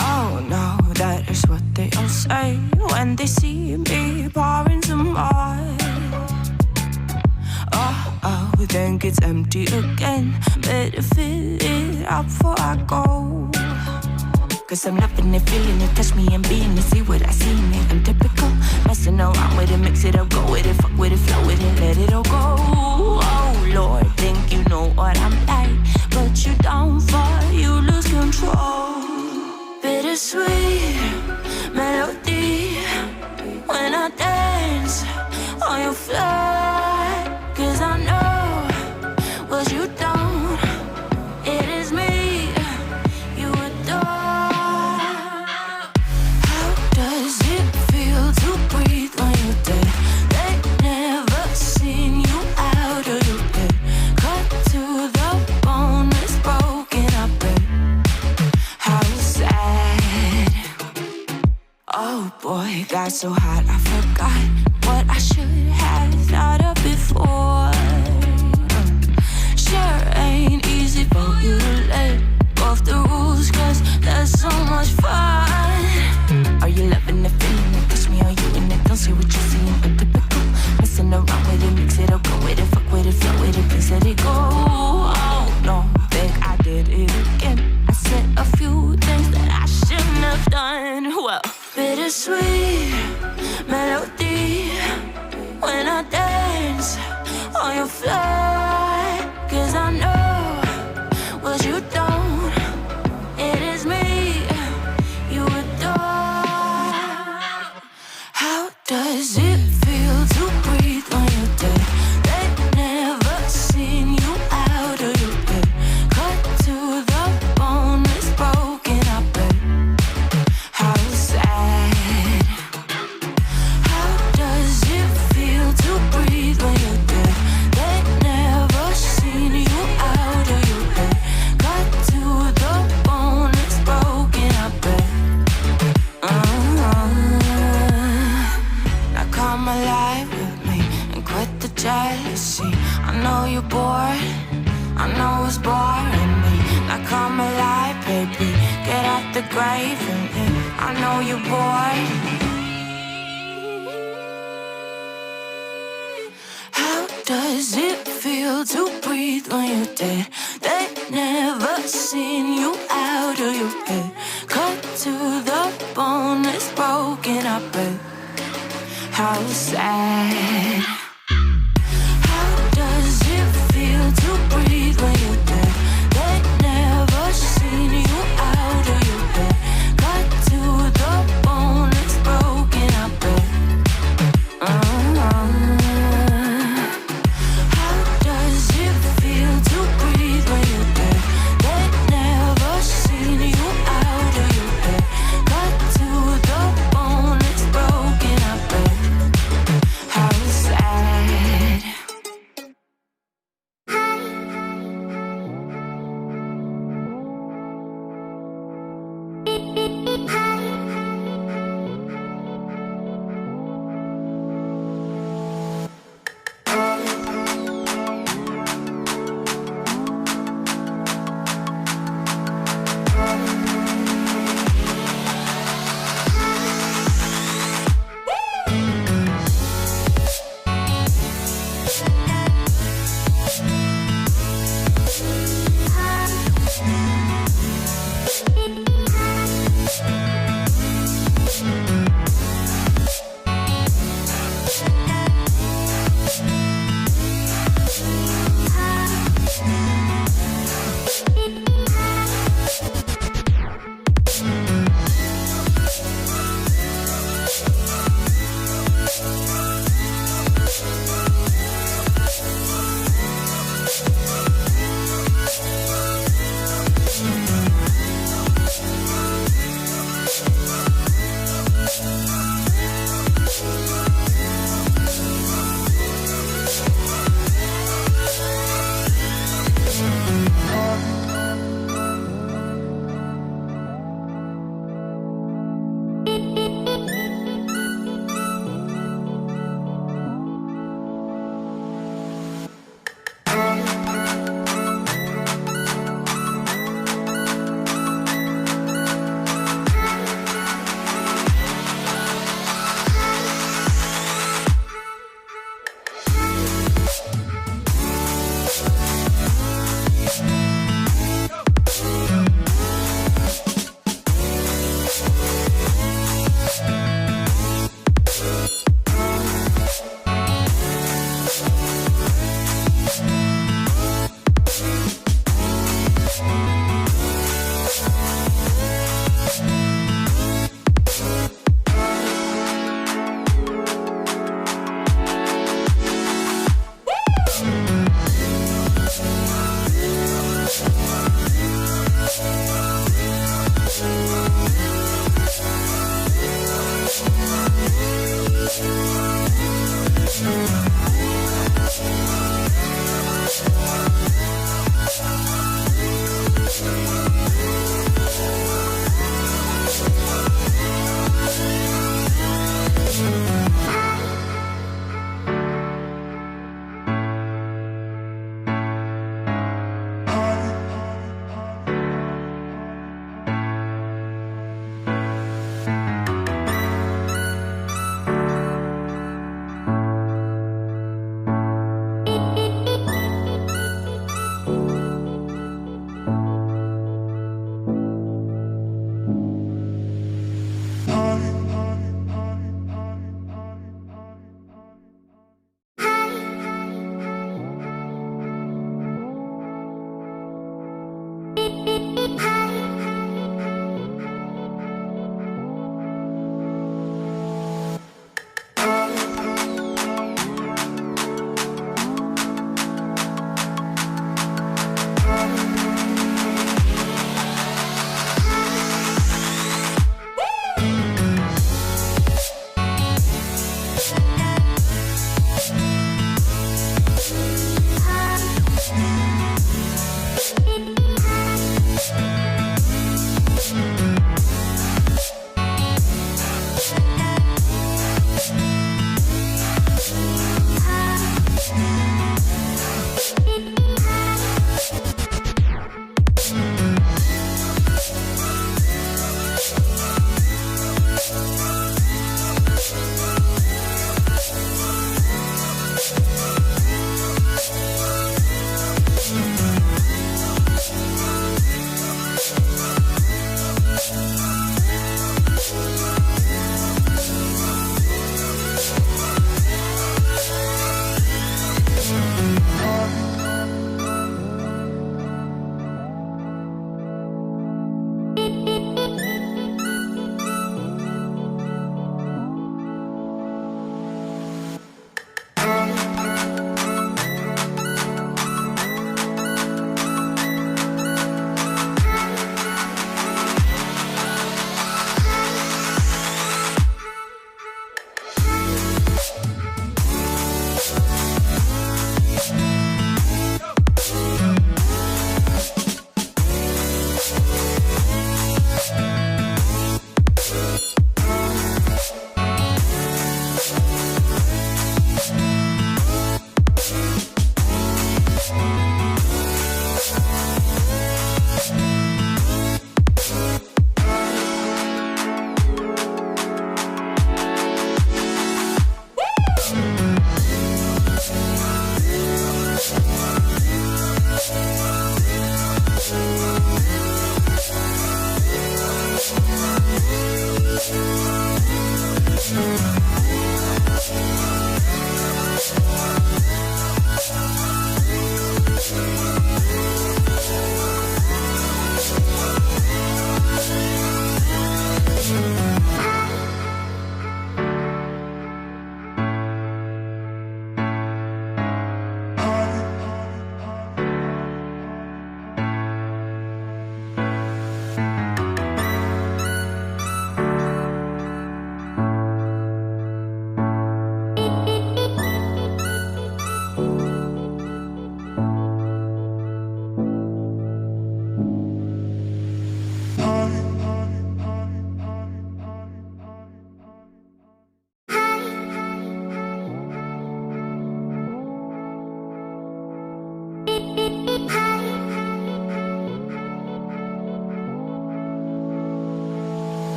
Oh no, that is what they all say when they see me pouring some more. Oh, think it's empty again. Better fill it up before I go. Cause I'm loving it, feeling it, touch me and being it. See what I see in it, I'm typical. Messing around with it, mix it up, go with it. Fuck with it, flow with it, let it all go. Oh Lord, think you know what I'm like, but you don't fall, you lose control. Bittersweet melody when I dance on your fly. Cause I know what you don't, it is me you adore. How does it feel to breathe when you're dead? They never seen you out of your bed. Cut to the bone, it's broken, I bet. How sad. Oh boy, got so hot I forgot what I should have thought of before. Sure ain't easy for you to let go of the rules, cause that's so much fun. Are you loving the feeling it? Touch me, are you in it? Don't see what you're seeing, but typical. Messing around with it, mix it up, go with it, fuck with it, flow with it, please let it go. Oh no, think I did it again. I said a few things that I shouldn't have done. Well, bittersweet melody when I dance on your fly. Cause I know what you don't, it is me you adore. How does it feel to breathe when you're dead? They never seen you out of your bed. Cut to the bone, it's broken, I bet. How sad. How does it feel to breathe when you're dead? They never seen you out of your bed. Cut to the bone, it's broken, I bet. Now come alive with me and quit the jealousy. I know you're bored, I know it's boring me. Now come alive, baby, get out the grave and live. I know you're bored. How does it feel to breathe when you're dead? They never seen you out of your head. Cut to the bone, it's broken, I bet. How sad.